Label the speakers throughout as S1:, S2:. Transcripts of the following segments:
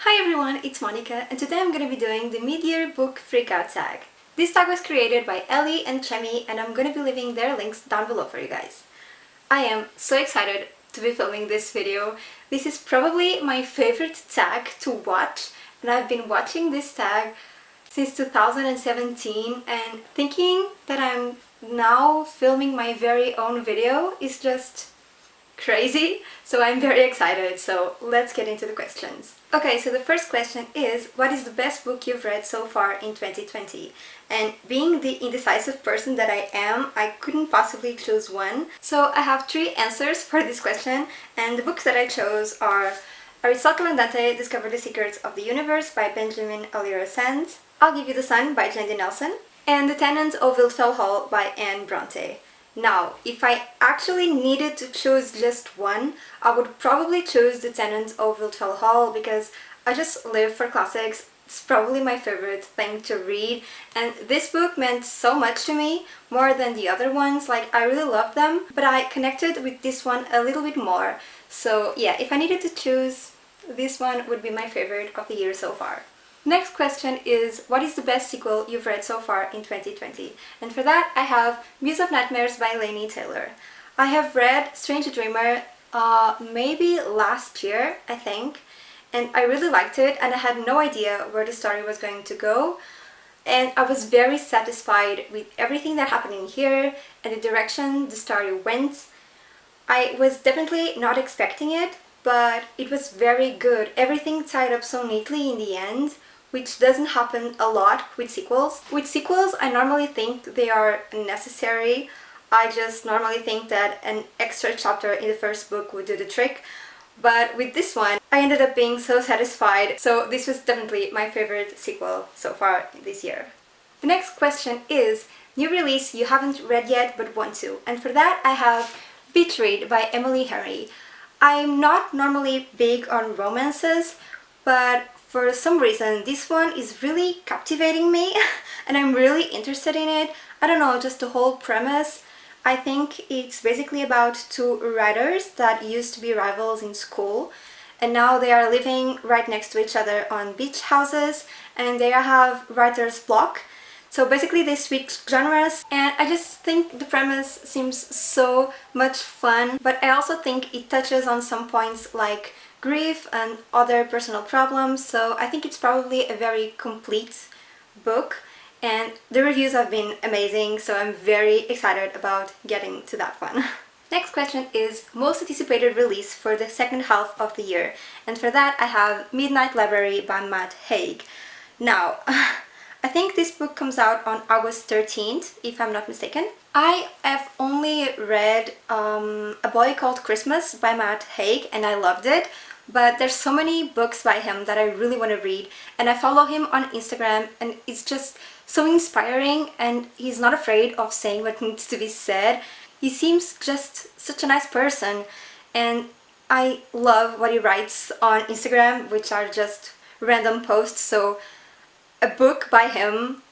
S1: Hi everyone, it's Monica and today I'm going to be doing the mid-year book freakout tag. This tag was created by Ellie and Chemi and I'm going to be leaving their links down below for you guys. I am so excited to be filming this video. This is probably my favorite tag to watch and I've been watching this tag since 2017 and thinking that I'm now filming my very own video is just crazy, so I'm very excited, so let's get into the questions. Okay, so the first question is, what is the best book you've read so far in 2020? And being the indecisive person that I am, I couldn't possibly choose one. So I have three answers for this question, and the books that I chose are Aristotle and Dante Discover the Secrets of the Universe by Benjamin Alira Sands, I'll Give You the Sun by Jandy Nelson, and The Tenants of Wildfell Hall by Anne Bronte. Now, if I actually needed to choose just one, I would probably choose The Tenants of Wildfell Hall because I just live for classics. It's probably my favorite thing to read, and this book meant so much to me, more than the other ones. Like, I really loved them, but I connected with this one a little bit more. So yeah, if I needed to choose, this one would be my favorite of the year so far. Next question is, what is the best sequel you've read so far in 2020? And for that, I have Muse of Nightmares by Laini Taylor. I have read Strange Dreamer maybe last year, I think, and I really liked it and I had no idea where the story was going to go. And I was very satisfied with everything that happened in here and the direction the story went. I was definitely not expecting it, but it was very good. Everything tied up so neatly in the end, which doesn't happen a lot with sequels. With sequels, I normally think they are necessary. I just normally think that an extra chapter in the first book would do the trick. But with this one, I ended up being so satisfied. So this was definitely my favorite sequel so far this year. The next question is, new release you haven't read yet but want to. And for that, I have Beach Read by Emily Henry. I'm not normally big on romances, but for some reason this one is really captivating me and I'm really interested in it. I don't know, just the whole premise. I think it's basically about two writers that used to be rivals in school and now they are living right next to each other on beach houses and they have writer's block. So basically they switch genres and I just think the premise seems so much fun, but I also think it touches on some points like grief and other personal problems, so I think it's probably a very complete book and the reviews have been amazing, so I'm very excited about getting to that one. Next question is most anticipated release for the second half of the year, and for that I have Midnight Library by Matt Haig. Now, I think this book comes out on August 13th, if I'm not mistaken. I have only read A Boy Called Christmas by Matt Haig and I loved it, but there's so many books by him that I really want to read and I follow him on Instagram and it's just so inspiring and he's not afraid of saying what needs to be said. He seems just such a nice person and I love what he writes on Instagram, which are just random posts, so a book by him.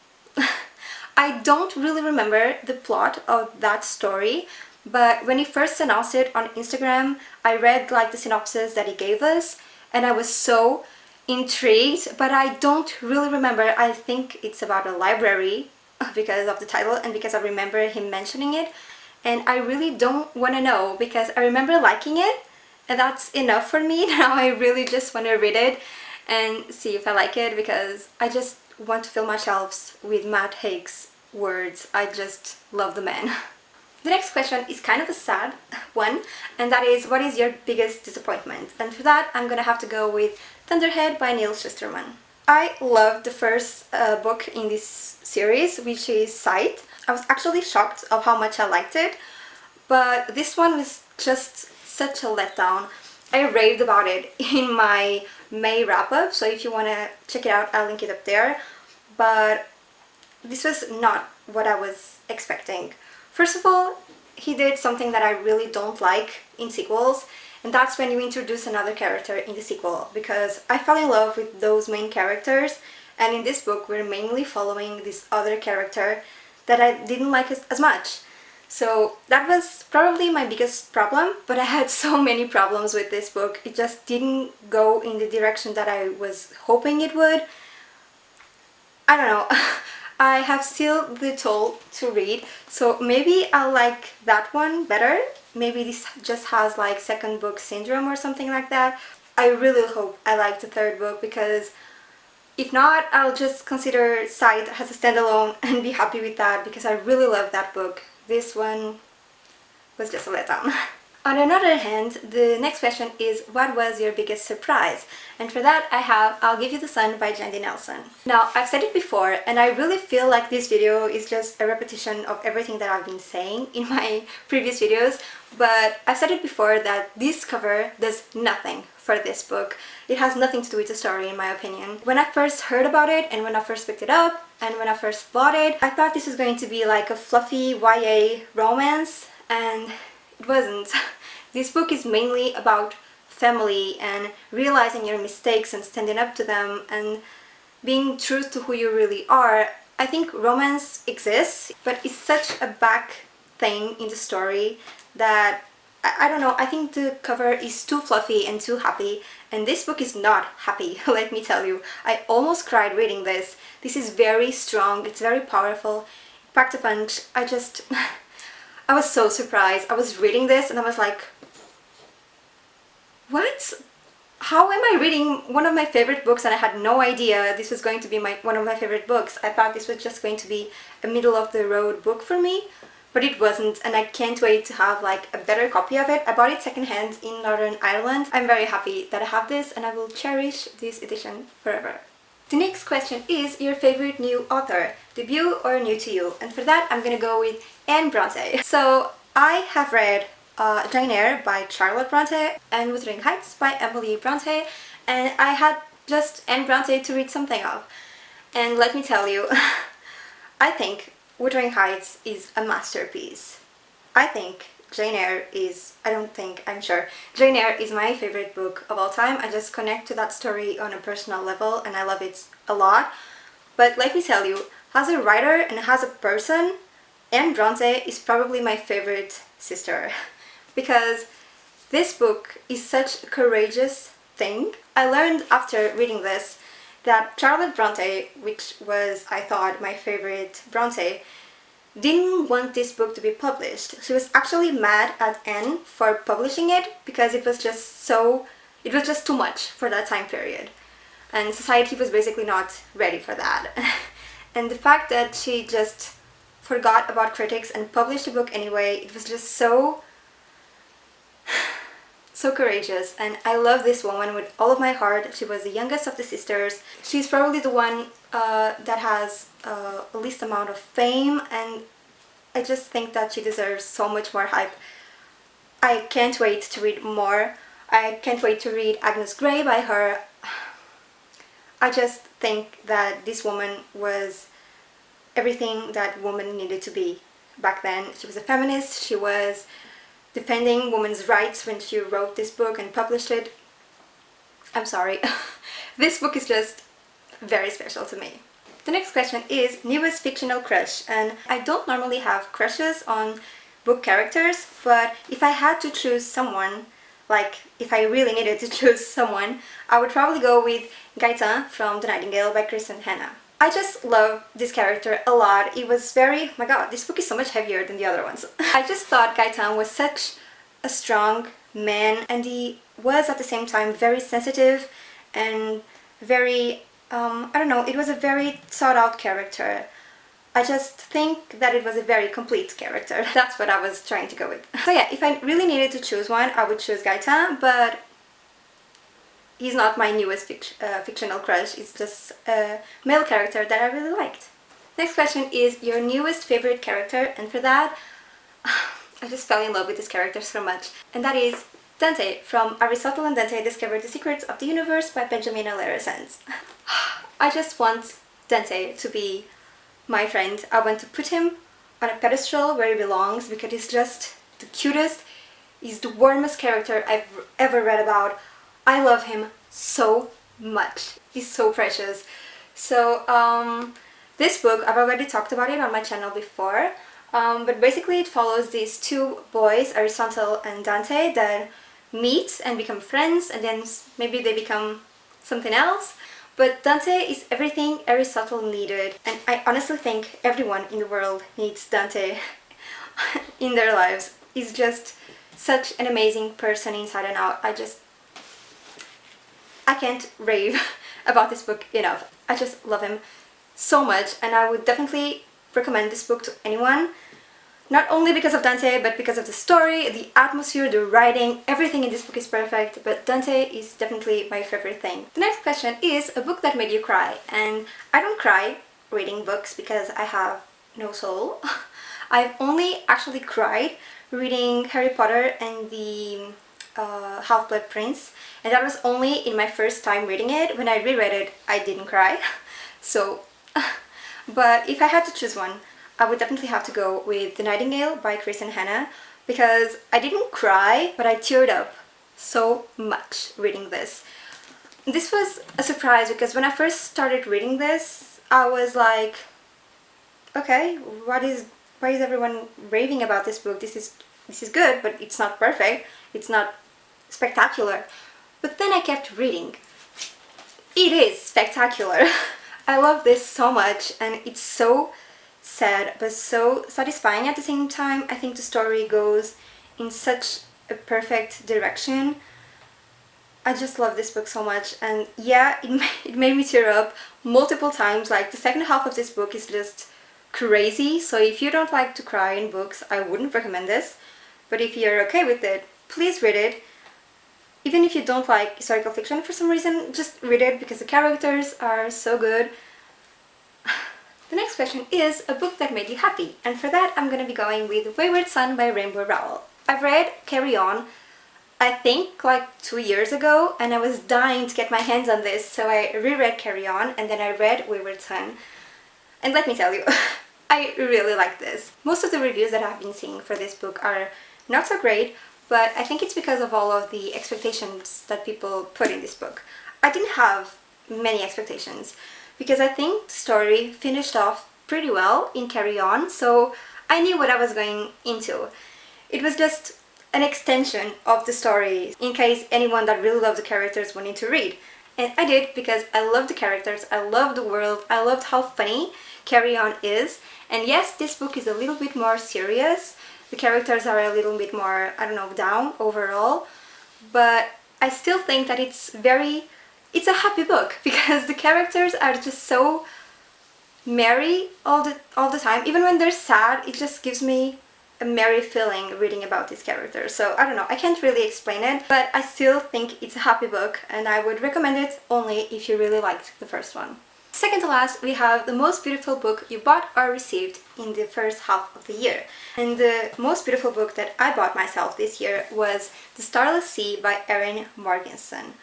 S1: I don't really remember the plot of that story, but when he first announced it on Instagram, I read like the synopsis that he gave us and I was so intrigued, but I don't really remember. I think it's about a library because of the title and because I remember him mentioning it, and I really don't want to know because I remember liking it and that's enough for me. Now I really just want to read it and see if I like it because I just want to fill my shelves with Matt Haig's words. I just love the man. The next question is kind of a sad one, and that is, what is your biggest disappointment? And for that I'm gonna have to go with Thunderhead by Neil Shusterman. I loved the first book in this series, which is Sight. I was actually shocked of how much I liked it, but this one was just such a letdown. I raved about it in my May wrap-up, so if you want to check it out, I'll link it up there. But this was not what I was expecting. First of all, he did something that I really don't like in sequels, and that's when you introduce another character in the sequel, because I fell in love with those main characters, and in this book we're mainly following this other character that I didn't like as much. So that was probably my biggest problem, but I had so many problems with this book. It just didn't go in the direction that I was hoping it would. I don't know. I have still the Toll to read, so maybe I'll like that one better. Maybe this just has like second book syndrome or something like that. I really hope I like the third book, because if not, I'll just consider Sight as a standalone and be happy with that, because I really love that book. This one was just a letdown. On another hand, the next question is, what was your biggest surprise? And for that I have I'll Give You the Sun by Jandy Nelson. Now, I've said it before, and I really feel like this video is just a repetition of everything that I've been saying in my previous videos, but I've said it before that this cover does nothing for this book. It has nothing to do with the story, in my opinion. When I first heard about it, and when I first picked it up, and when I first bought it, I thought this was going to be like a fluffy YA romance, and it wasn't. This book is mainly about family and realizing your mistakes and standing up to them and being true to who you really are. I think romance exists, but it's such a back thing in the story that I don't know, I think the cover is too fluffy and too happy, and this book is not happy, let me tell you. I almost cried reading this. This is very strong, it's very powerful, it packed a punch. I was so surprised. I was reading this and I was like, what? How am I reading one of my favorite books, and I had no idea this was going to be one of my favorite books. I thought this was just going to be a middle of the road book for me, but it wasn't, and I can't wait to have like a better copy of it. I bought it secondhand in Northern Ireland. I'm very happy that I have this, and I will cherish this edition forever. The next question is your favorite new author, debut or new to you? And for that I'm gonna go with Anne Bronte. So I have read Jane Eyre by Charlotte Bronte and Wuthering Heights by Emily Bronte, and I had just Anne Bronte to read something of. And let me tell you, I think Wuthering Heights is a masterpiece. I think Jane Eyre is, I'm sure, Jane Eyre is my favorite book of all time. I just connect to that story on a personal level and I love it a lot. But let me tell you, as a writer and as a person, Anne Bronte is probably my favorite sister. Because this book is such a courageous thing. I learned after reading this that Charlotte Bronte, which was, I thought, my favorite Bronte, didn't want this book to be published. She was actually mad at Anne for publishing it because it was just too much for that time period. And society was basically not ready for that. And the fact that she just forgot about critics and published the book anyway, it was just so courageous, and I love this woman with all of my heart. She was the youngest of the sisters. She's probably the one that has the least amount of fame, and I just think that she deserves so much more hype. I can't wait to read more. I can't wait to read Agnes Grey by her. I just think that this woman was everything that woman needed to be back then. She was a feminist, she was defending women's rights when she wrote this book and published it. I'm sorry. This book is just very special to me. The next question is newest fictional crush, and I don't normally have crushes on book characters, but if I had to choose someone, like if I really needed to choose someone, I would probably go with Gaëtan from The Nightingale by Kristen Hanna. I just love this character a lot. It was very, oh my god, this book is so much heavier than the other ones. I just thought Gaëtan was such a strong man, and he was at the same time very sensitive and very, I don't know, it was a very sought out character. I just think that it was a very complete character. That's what I was trying to go with. So yeah, if I really needed to choose one, I would choose Gaëtan, but he's not my newest fictional crush. It's just a male character that I really liked. Next question is your newest favorite character, and for that I just fell in love with this character so much, and that is Dante from Aristotle and Dante Discovered the Secrets of the Universe by Benjamin Alera Sands. I just want Dante to be my friend. I want to put him on a pedestal where he belongs because he's just the cutest, he's the warmest character I've ever read about. I love him so much. He's so precious. So this book, I've already talked about it on my channel before. But basically it follows these two boys, Aristotle and Dante, that meet and become friends, and then maybe they become something else. But Dante is everything Aristotle needed, and I honestly think everyone in the world needs Dante in their lives. He's just such an amazing person inside and out. I can't rave about this book enough. I just love him so much, and I would definitely recommend this book to anyone. Not only because of Dante, but because of the story, the atmosphere, the writing, everything in this book is perfect, but Dante is definitely my favorite thing. The next question is a book that made you cry, and I don't cry reading books because I have no soul. I've only actually cried reading Harry Potter and the Half-Blood Prince, and that was only in my first time reading it. When I reread it, I didn't cry. So, but if I had to choose one, I would definitely have to go with The Nightingale by Chris and Hannah, because I didn't cry, but I teared up so much reading this. This was a surprise because when I first started reading this, I was like, okay, why is everyone raving about this book? This is good, but it's not perfect. It's not spectacular. But then I kept reading. It is spectacular. I love this so much, and it's so sad but so satisfying at the same time. I think the story goes in such a perfect direction. I just love this book so much, and yeah, it made me tear up multiple times. Like, the second half of this book is just crazy, so if you don't like to cry in books, I wouldn't recommend this. But if you're okay with it, please read it. Even if you don't like historical fiction for some reason, just read it because the characters are so good. The next question is a book that made you happy, and for that I'm gonna be going with Wayward Son by Rainbow Rowell. I've read Carry On, I think like 2 years ago, and I was dying to get my hands on this, so I reread Carry On and then I read Wayward Son. And let me tell you, I really like this. Most of the reviews that I've been seeing for this book are not so great, but I think it's because of all of the expectations that people put in this book. I didn't have many expectations, because I think the story finished off pretty well in Carry On, so I knew what I was going into. It was just an extension of the story, in case anyone that really loved the characters wanted to read. And I did, because I loved the characters, I loved the world, I loved how funny Carry On is. And yes, this book is a little bit more serious. The characters are a little bit more, I don't know, down overall. But I still think that it's a happy book, because the characters are just so merry all the time. Even when they're sad, it just gives me a merry feeling reading about these characters. So I don't know, I can't really explain it, but I still think it's a happy book, and I would recommend it only if you really liked the first one. Second to last, we have the most beautiful book you bought or received in the first half of the year. And the most beautiful book that I bought myself this year was The Starless Sea by Erin Morgenson.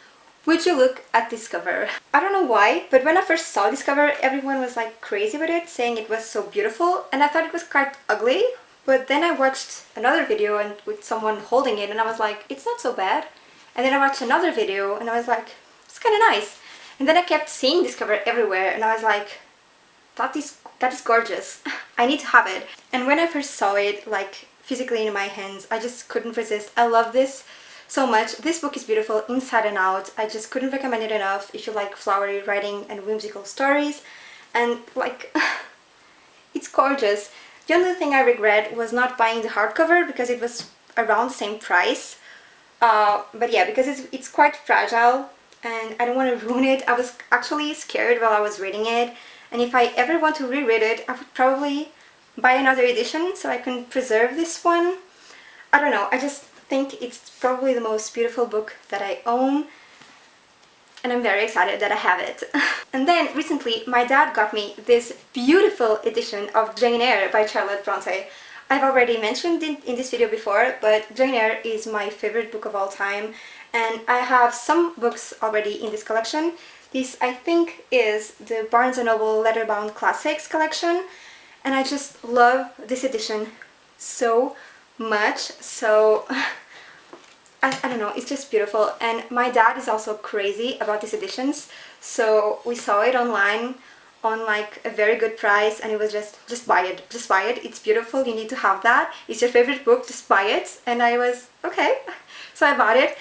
S1: Would you look at this cover? I don't know why, but when I first saw this cover, everyone was like crazy with it, saying it was so beautiful, and I thought it was quite ugly. But then I watched another video and with someone holding it, and I was like, it's not so bad. And then I watched another video and I was like, it's kind of nice. And then I kept seeing this cover everywhere, and I was like, that is gorgeous. I need to have it. And when I first saw it, like physically in my hands, I just couldn't resist. I love this so much. This book is beautiful inside and out. I just couldn't recommend it enough if you like flowery writing and whimsical stories. And like, it's gorgeous. The only thing I regret was not buying the hardcover, because it was around the same price. But yeah, because it's quite fragile and I don't want to ruin it. I was actually scared while I was reading it, and if I ever want to reread it, I would probably buy another edition so I can preserve this one. I don't know, I just think it's probably the most beautiful book that I own, and I'm very excited that I have it. And then recently my dad got me this beautiful edition of Jane Eyre by Charlotte Bronte. I've already mentioned in this video before, but Jane Eyre is my favorite book of all time, and I have some books already in this collection. This, I think, is the Barnes & Noble Letterbound Classics collection, and I just love this edition so much. So I don't know, it's just beautiful. And my dad is also crazy about these editions, so we saw it online on like a very good price, and it was just buy it, just buy it, it's beautiful, you need to have that, it's your favorite book, just buy it. And I was okay, so I bought it,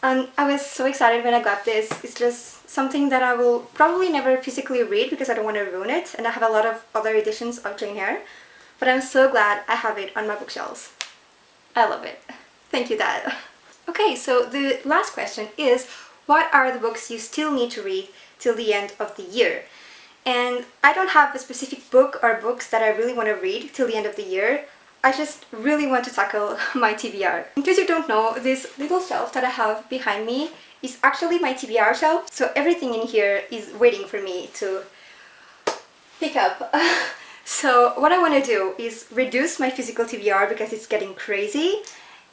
S1: and I was so excited when I got this. It's just something that I will probably never physically read because I don't want to ruin it, and I have a lot of other editions of Jane Eyre, but I'm so glad I have it on my bookshelves. I love it. Thank you, Dad. Okay, so the last question is, what are the books you still need to read till the end of the year? And I don't have a specific book or books that I really want to read till the end of the year. I just really want to tackle my TBR. In case you don't know, this little shelf that I have behind me is actually my TBR shelf, so everything in here is waiting for me to pick up. So what I want to do is reduce my physical TBR because it's getting crazy.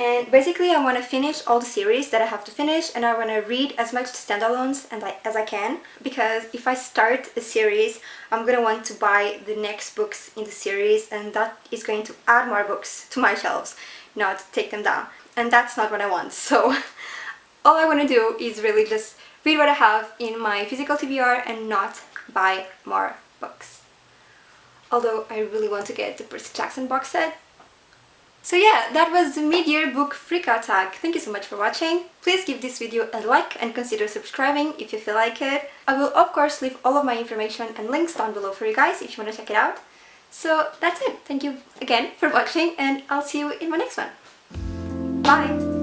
S1: And basically I want to finish all the series that I have to finish, and I want to read as much standalones as I can, because if I start a series I'm going to want to buy the next books in the series, and that is going to add more books to my shelves, not take them down, and that's not what I want. So all I want to do is really just read what I have in my physical TBR and not buy more books. Although I really want to get the Percy Jackson box set. So yeah, that was the mid-year book freakout tag. Thank you so much for watching. Please give this video a like and consider subscribing if you feel like it. I will of course leave all of my information and links down below for you guys if you want to check it out. So that's it. Thank you again for watching, and I'll see you in my next one. Bye!